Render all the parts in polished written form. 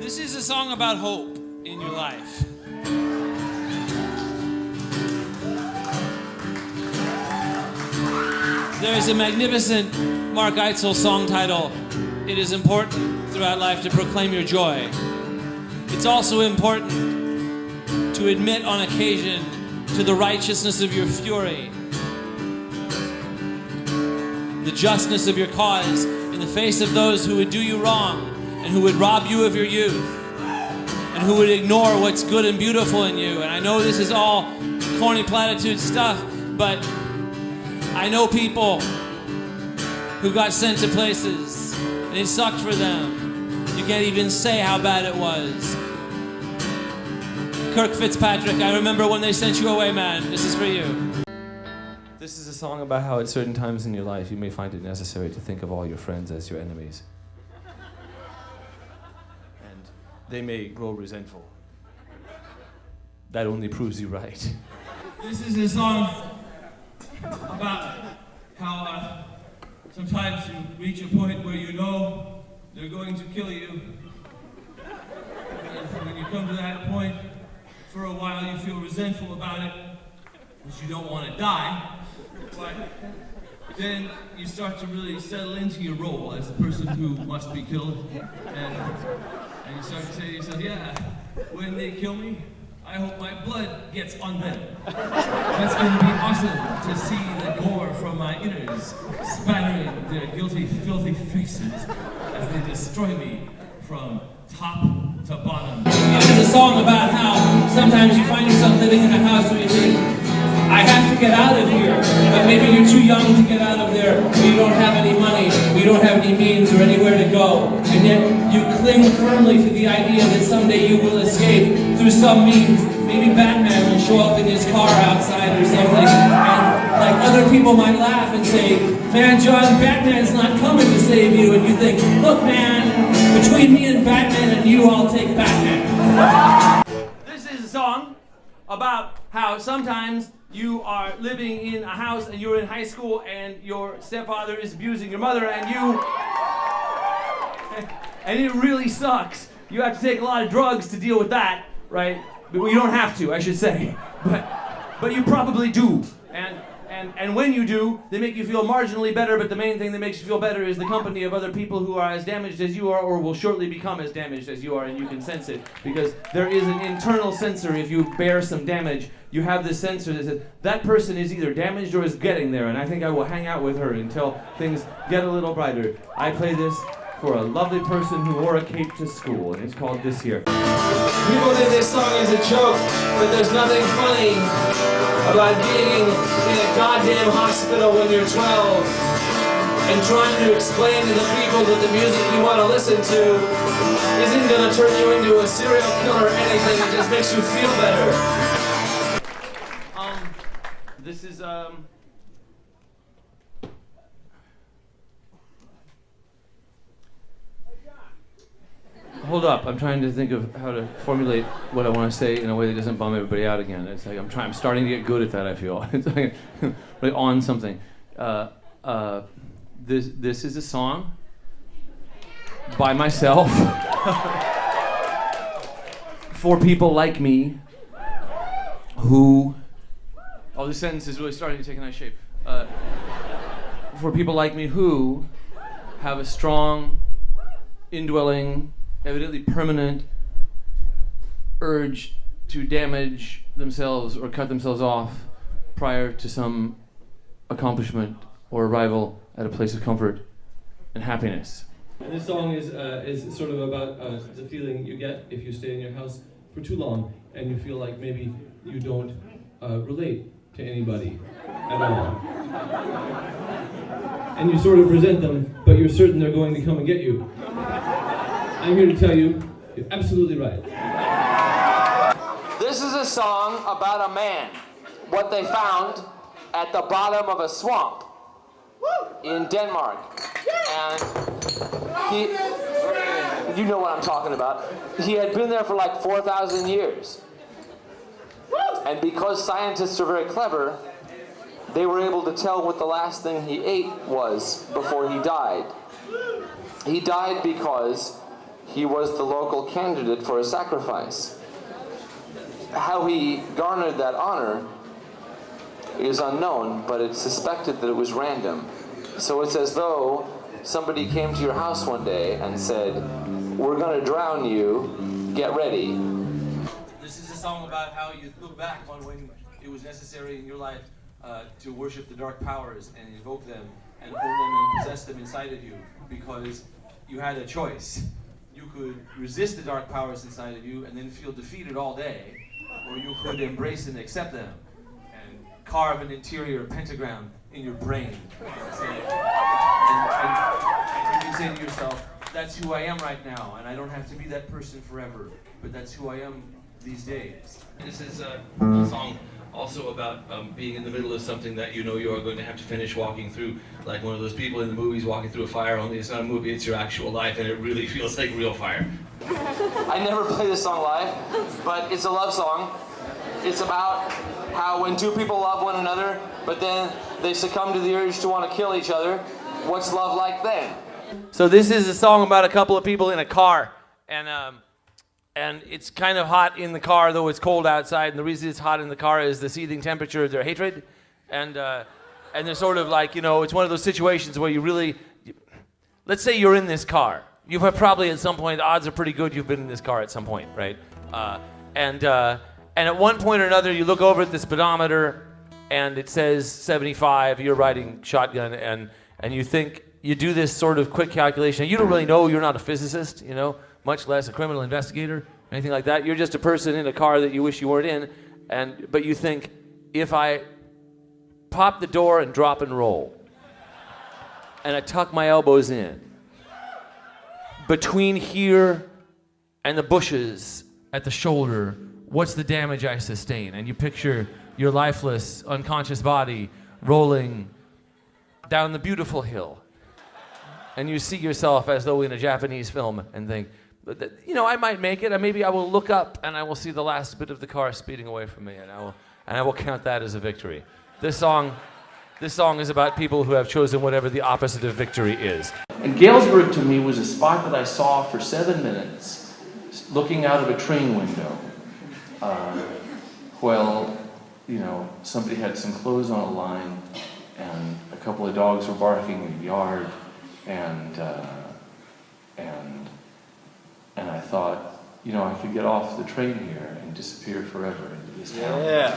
This is a song about hope in your life. There is a magnificent Mark Eitzel song title, "It is important throughout life to proclaim your joy." It's also important to admit on occasion to the righteousness of your fury, the justness of your cause in the face of those who would do you wrong and who would rob you of your youth and who would ignore what's good and beautiful in you. And I know this is all corny platitude stuff, but I know people who got sent to places and it sucked for them. You can't even say how bad it was. Kirk Fitzpatrick, I remember when they sent you away, man. This is for you. This is a song about how at certain times in your life you may find it necessary to think of all your friends as your enemies. And they may grow resentful. That only proves you right. This is a song about how sometimes you reach a point where you know they're going to kill you. And when you come to that point, for a while you feel resentful about it, because you don't want to die. But then you start to really settle into your role as the person who must be killed. And you start to say to yourself, yeah, when they kill me, I hope my blood gets on them. That's going to be awesome to see the gore from my innards spattering their guilty, filthy faces as they destroy me from top to bottom. It is a song about how sometimes you find yourself living in a house where you think, I have to get out of here, but maybe you're too young to get out of there, or you don't have any money, or you don't have any means or anywhere to go, and yet you cling firmly to the idea that someday you will escape through some means. Maybe Batman will show up in his car outside or something, and like other people might laugh and say, man, John, Batman's not coming to save you, and you think, look man, between me and Batman and you, I'll take Batman. This is a song about how sometimes you are living in a house and you're in high school and your stepfather is abusing your mother and it really sucks. You have to take a lot of drugs to deal with that, right? But you don't have to, I should say. But you probably do. And when you do, they make you feel marginally better, but the main thing that makes you feel better is the company of other people who are as damaged as you are or will shortly become as damaged as you are, and you can sense it. Because there is an internal sensor. If you bear some damage, you have this sensor that says, that person is either damaged or is getting there, and I think I will hang out with her until things get a little brighter. I play this for a lovely person who wore a cape to school, and it's called This Year. People think this song is a joke, but there's nothing funny about being in a goddamn hospital when you're 12 and trying to explain to the people that the music you want to listen to isn't going to turn you into a serial killer or anything, it just makes you feel better. This is, hold up, I'm trying to think of how to formulate what I want to say in a way that doesn't bum everybody out again. It's like I'm starting to get good at that, I feel. It's like really on something. This is a song by myself for people like me who, oh, this sentence is really starting to take a nice shape. For people like me who have a strong, indwelling, evidently permanent urge to damage themselves or cut themselves off prior to some accomplishment or arrival at a place of comfort and happiness. And this song is sort of about the feeling you get if you stay in your house for too long and you feel like maybe you don't relate to anybody at all. And you sort of resent them, but you're certain they're going to come and get you. I'm here to tell you, you're absolutely right. This is a song about a man, what they found at the bottom of a swamp in Denmark. And you know what I'm talking about. He had been there for like 4,000 years. And because scientists are very clever, they were able to tell what the last thing he ate was before he died. He died because he was the local candidate for a sacrifice. How he garnered that honor is unknown, but it's suspected that it was random. So it's as though somebody came to your house one day and said, "We're going to drown you, get ready." This is a song about how you look back on when it was necessary in your life to worship the dark powers and invoke them and hold them and possess them inside of you, because you had a choice. You could resist the dark powers inside of you and then feel defeated all day, or you could embrace and accept them and carve an interior pentagram in your brain and say, and you can say to yourself, that's who I am right now, and I don't have to be that person forever, but that's who I am these days. This is a song also about being in the middle of something that you know you are going to have to finish walking through, like one of those people in the movies walking through a fire, only it's not a movie, it's your actual life, and it really feels like real fire. I never play this song live, but it's a love song. It's about how when two people love one another, but then they succumb to the urge to want to kill each other, what's love like then? So this is a song about a couple of people in a car, and it's kind of hot in the car, though it's cold outside. And the reason it's hot in the car is the seething temperature of their hatred, and they're sort of like, you know, it's one of those situations where you really, let's say you're in this car. You have probably at some point, the odds are pretty good you've been in this car at some point, right? And at one point or another, you look over at the speedometer, and it says 75. You're riding shotgun, and you think. You do this sort of quick calculation. You don't really know, you're not a physicist, you know, much less a criminal investigator, or anything like that. You're just a person in a car that you wish you weren't in, but you think, if I pop the door and drop and roll, and I tuck my elbows in, between here and the bushes at the shoulder, what's the damage I sustain? And you picture your lifeless, unconscious body rolling down the beautiful hill. And you see yourself as though in a Japanese film and think, you know, I might make it, and maybe I will look up and I will see the last bit of the car speeding away from me, and I will count that as a victory. This song is about people who have chosen whatever the opposite of victory is. And Galesburg to me was a spot that I saw for 7 minutes, looking out of a train window. Well, you know, somebody had some clothes on a line, and a couple of dogs were barking in the yard. And I thought, you know, I could get off the train here and disappear forever into this town. Yeah.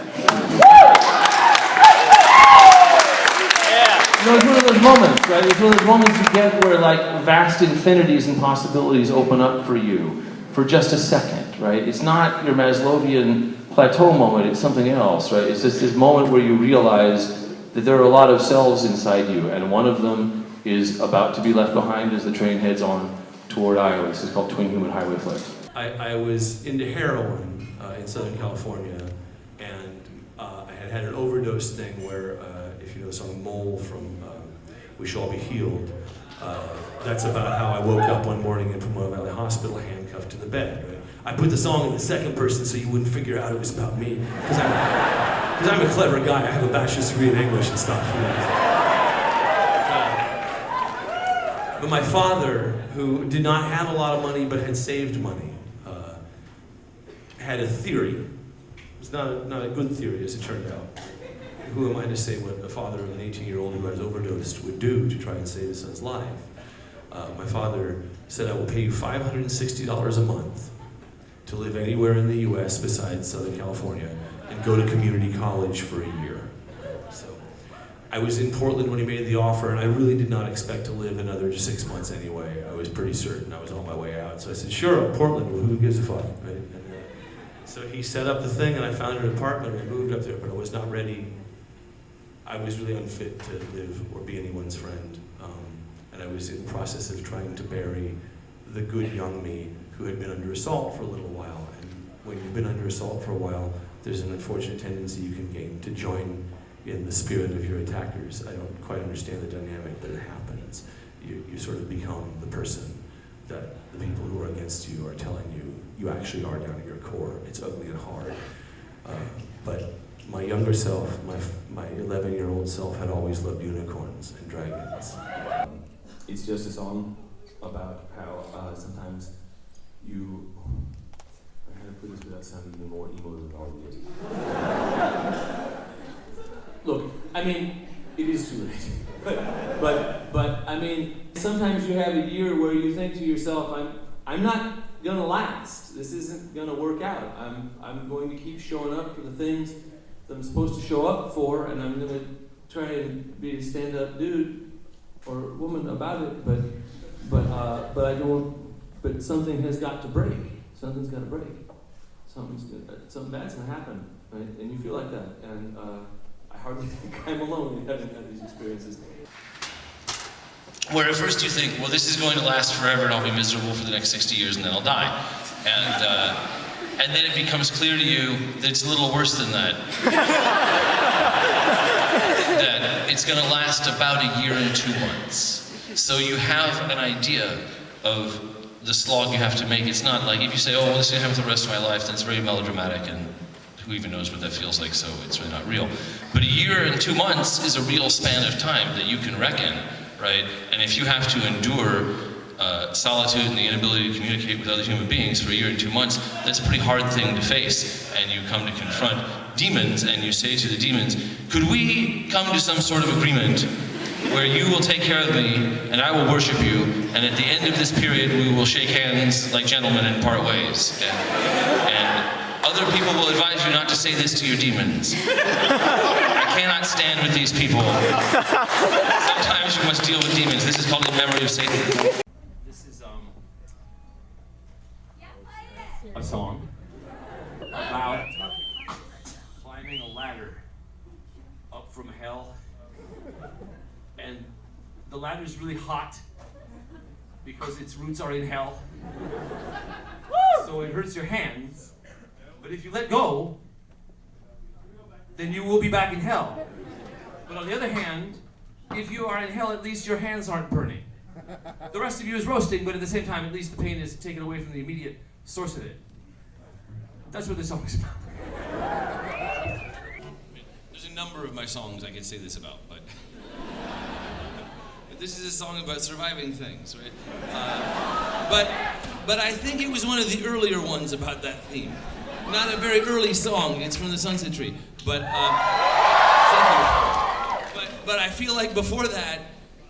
You know, it's one of those moments, right? It's one of those moments you get where, like, vast infinities and possibilities open up for you for just a second, right? It's not your Maslowian plateau moment, it's something else, right? It's just this moment where you realize that there are a lot of selves inside you, and one of them is about to be left behind as the train heads on toward Iowa. This is called Twin Human Highway Flight. I was into heroin in Southern California, and I had an overdose thing where, if you know the song Mole from We Shall Be Healed, that's about how I woke up one morning in Pomona Valley Hospital handcuffed to the bed. Right? I put the song in the second person so you wouldn't figure out it was about me, because I'm a clever guy. I have a bachelor's degree in English and stuff. You know? But my father, who did not have a lot of money but had saved money, had a theory. It was not a good theory, as it turned out. Who am I to say what a father of an 18-year-old who has overdosed would do to try and save his son's life? My father said, I will pay you $560 a month to live anywhere in the U.S. besides Southern California and go to community college for a year. I was in Portland when he made the offer, and I really did not expect to live another 6 months anyway. I was pretty certain I was on my way out. So I said, sure, Portland, well, who gives a fuck, right? And, so he set up the thing, and I found an apartment, and I moved up there, but I was not ready. I was really unfit to live or be anyone's friend. And I was in the process of trying to bury the good young me who had been under assault for a little while. And when you've been under assault for a while, there's an unfortunate tendency you can gain to join in the spirit of your attackers. I don't quite understand the dynamic, but it happens. You sort of become the person that the people who are against you are telling you you actually are down at your core. It's ugly and hard. But my younger self, my 11-year-old self, had always loved unicorns and dragons. It's just a song about how sometimes you, how to put this without sounding even more emo than it already is. Look, I mean, it is too late. but I mean, sometimes you have a year where you think to yourself, I'm not gonna last. This isn't gonna work out. I'm going to keep showing up for the things that I'm supposed to show up for, and I'm gonna try and be a stand-up dude or woman about it. But I don't. But something has got to break. Something's got to break. Something bad's gonna happen, right? And you feel like that. And I hardly think I'm alone in having had these experiences. Where at first you think, well, this is going to last forever and I'll be miserable for the next 60 years and then I'll die. And then it becomes clear to you that it's a little worse than that. That it's going to last about a year and 2 months. So you have an idea of the slog you have to make. It's not like if you say, oh, well, this is going to happen for the rest of my life, then it's very melodramatic and who even knows what that feels like, so it's really not real. But a year and 2 months is a real span of time that you can reckon, right? And if you have to endure solitude and the inability to communicate with other human beings for a year and 2 months, that's a pretty hard thing to face. And you come to confront demons and you say to the demons, could we come to some sort of agreement where you will take care of me and I will worship you, and at the end of this period we will shake hands like gentlemen and part ways. And other people will advise you not to say this to your demons. I cannot stand with these people. Sometimes you must deal with demons. This is called In Memory of Satan. This is a song about climbing a ladder up from hell. And the ladder is really hot because its roots are in hell. So it hurts your hands. But if you let go, then you will be back in hell. But on the other hand, if you are in hell, at least your hands aren't burning. The rest of you is roasting, but at the same time, at least the pain is taken away from the immediate source of it. That's what this song is about. There's a number of my songs I could say this about, but this is a song about surviving things, right? But I think it was one of the earlier ones about that theme. Not a very early song, it's from the Sunset Tree. But, thank you. But I feel like before that,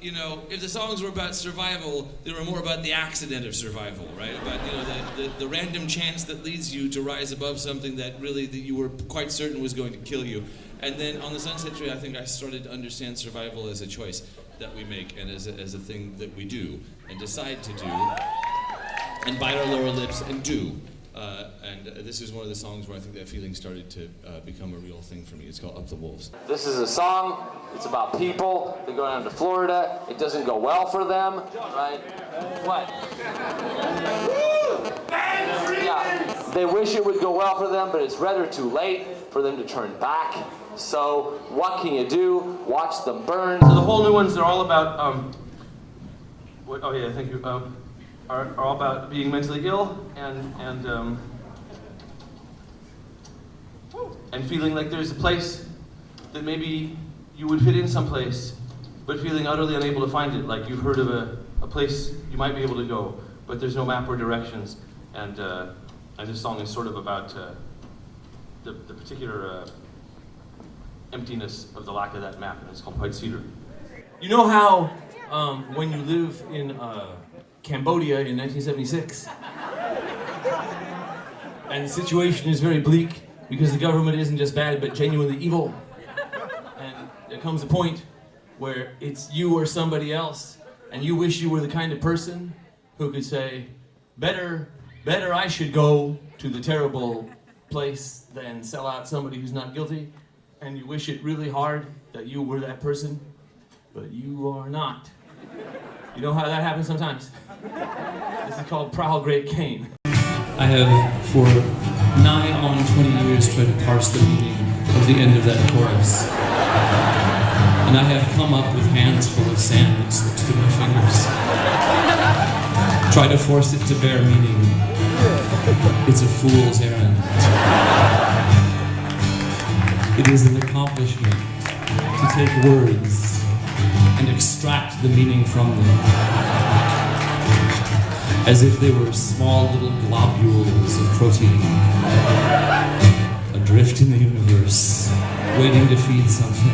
you know, if the songs were about survival, they were more about the accident of survival, right? About, you know, the random chance that leads you to rise above something that you were quite certain was going to kill you. And then on the Sunset Tree, I think I started to understand survival as a choice that we make and as a thing that we do and decide to do and bite our lower lips and do. And this is one of the songs where I think that feeling started to become a real thing for me. It's called Up the Wolves. This is a song, it's about people. They go down to Florida, it doesn't go well for them, right? What? Yeah, they wish it would go well for them, but it's rather too late for them to turn back. So what can you do? Watch them burn. So the whole new ones are all about, oh yeah, thank you, are all about being mentally ill and feeling like there's a place that maybe you would fit in someplace, but feeling utterly unable to find it. Like you've heard of a place you might be able to go, but there's no map or directions. And this song is sort of about the particular emptiness of the lack of that map, and it's called White Cedar. You know how when you live in Cambodia in 1976, and the situation is very bleak because the government isn't just bad but genuinely evil, and there comes a point where it's you or somebody else, and you wish you were the kind of person who could say, better I should go to the terrible place than sell out somebody who's not guilty, and you wish it really hard that you were that person, but you are not. You know how that happens sometimes? This is called Prowl Great Cane. I have, for nigh on 20 years, tried to parse the meaning of the end of that chorus. And I have come up with hands full of sand that slips through my fingers. Try to force it to bear meaning. It's a fool's errand. It is an accomplishment to take words and extract the meaning from them. as if they were small little globules of protein adrift in the universe, waiting to feed something.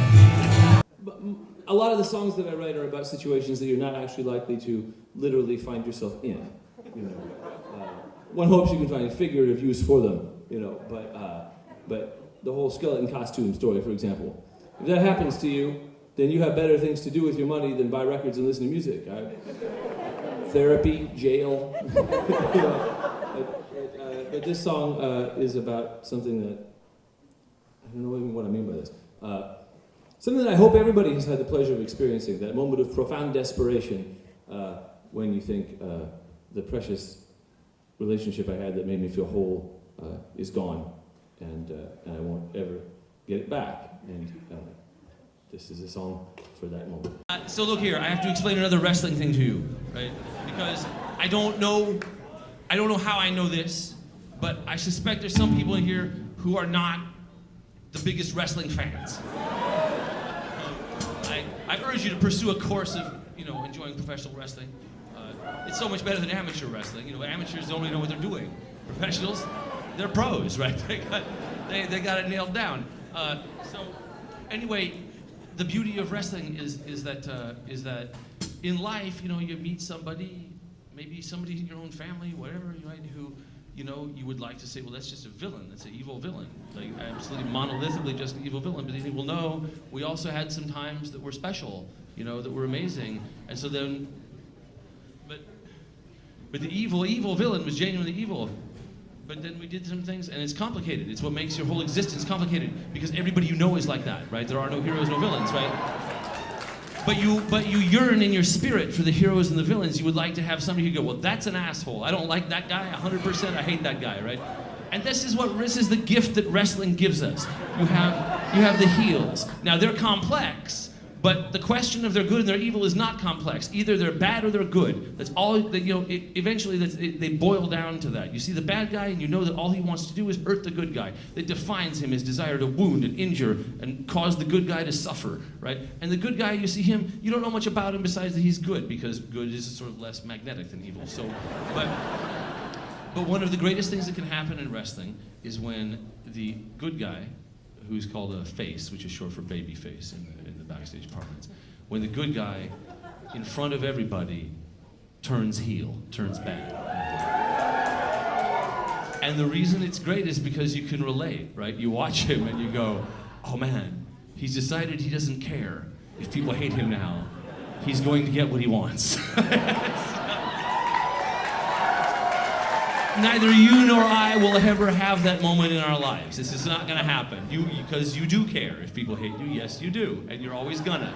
A lot of the songs that I write are about situations that you're not actually likely to literally find yourself in. You know, one hopes you can find figurative use for them. You know, but the whole skeleton costume story, for example, if that happens to you, then you have better things to do with your money than buy records and listen to music. Therapy, jail. You know, but this song is about something that I don't know even what I mean by this. Something that I hope everybody has had the pleasure of experiencing, that moment of profound desperation when you think the precious relationship I had that made me feel whole is gone, and I won't ever get it back. And this is a song for that moment. So look here, I have to explain another wrestling thing to you, right? Because I don't know how I know this, but I suspect there's some people in here who are not the biggest wrestling fans. I urge you to pursue a course of, enjoying professional wrestling. It's so much better than amateur wrestling. Amateurs don't really know what they're doing. Professionals, they're pros, right? They got it nailed down. So anyway, the beauty of wrestling is that in life, you meet somebody, maybe somebody in your own family, whatever, right, who you would like to say, well, that's just a villain. That's an evil villain. Like, absolutely monolithically just an evil villain. But then you will know we also had some times that were special, that were amazing. And so then, but the evil villain was genuinely evil. But then we did some things, and it's complicated. It's what makes your whole existence complicated, because everybody you know is like that, right? There are no heroes, no villains, right? But you yearn in your spirit for the heroes and the villains. You would like to have somebody who go, well, that's an asshole. I don't like that guy 100%. I hate that guy, right? And this is the gift that wrestling gives us. You have the heels. Now they're complex, but the question of they're good and they're evil is not complex. Either they're bad or they're good. That's all. Eventually, they boil down to that. You see the bad guy, and you know that all he wants to do is hurt the good guy. That defines him, his desire to wound and injure and cause the good guy to suffer, right? And the good guy, you see him, you don't know much about him besides that he's good, because good is sort of less magnetic than evil. So, but one of the greatest things that can happen in wrestling is when the good guy, who's called a face, which is short for baby face in the backstage parlance, when the good guy, in front of everybody, turns heel, turns bad. And the reason it's great is because you can relate, right? You watch him and you go, oh man, he's decided he doesn't care if people hate him now. He's going to get what he wants. Neither you nor I will ever have that moment in our lives. This is not going to happen. Because you do care if people hate you. Yes, you do, and you're always gonna.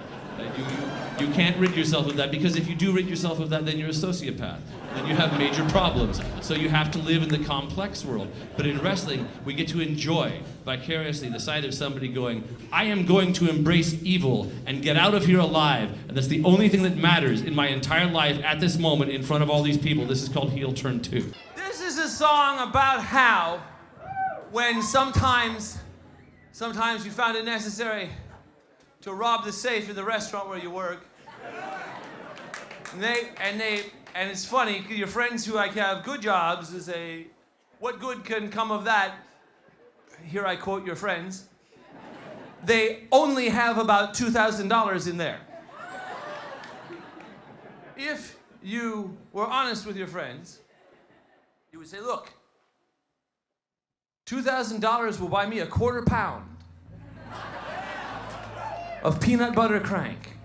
You can't rid yourself of that, because if you do rid yourself of that, then you're a sociopath. Then you have major problems. So you have to live in the complex world. But in wrestling, we get to enjoy vicariously the sight of somebody going, I am going to embrace evil and get out of here alive. And that's the only thing that matters in my entire life at this moment in front of all these people. This is called Heel Turn 2. This is a song about how, when sometimes you found it necessary to rob the safe in the restaurant where you work, and it's funny, your friends who have good jobs say, what good can come of that? Here I quote your friends. They only have about $2,000 in there. If you were honest with your friends, you would say, look, $2,000 will buy me a quarter pound of peanut butter crank.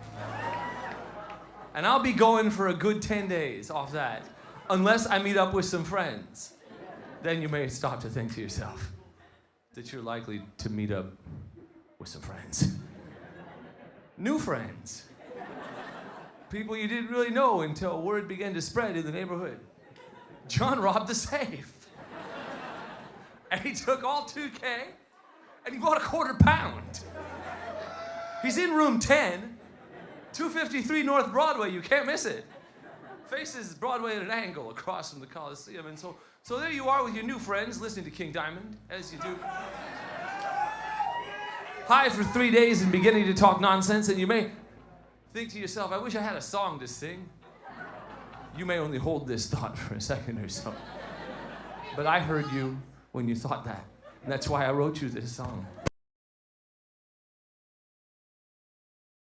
And I'll be going for a good 10 days off that, unless I meet up with some friends. Then you may stop to think to yourself that you're likely to meet up with some friends. New friends. People you didn't really know until word began to spread in the neighborhood. John robbed the safe. And he took all $2K and he bought a quarter pound. He's in room 10, 253 North Broadway, you can't miss it. Faces Broadway at an angle across from the Coliseum. And so there you are with your new friends, listening to King Diamond, as you do. High for 3 days and beginning to talk nonsense, and you may think to yourself, I wish I had a song to sing. You may only hold this thought for a second or so. But I heard you when you thought that. And that's why I wrote you this song.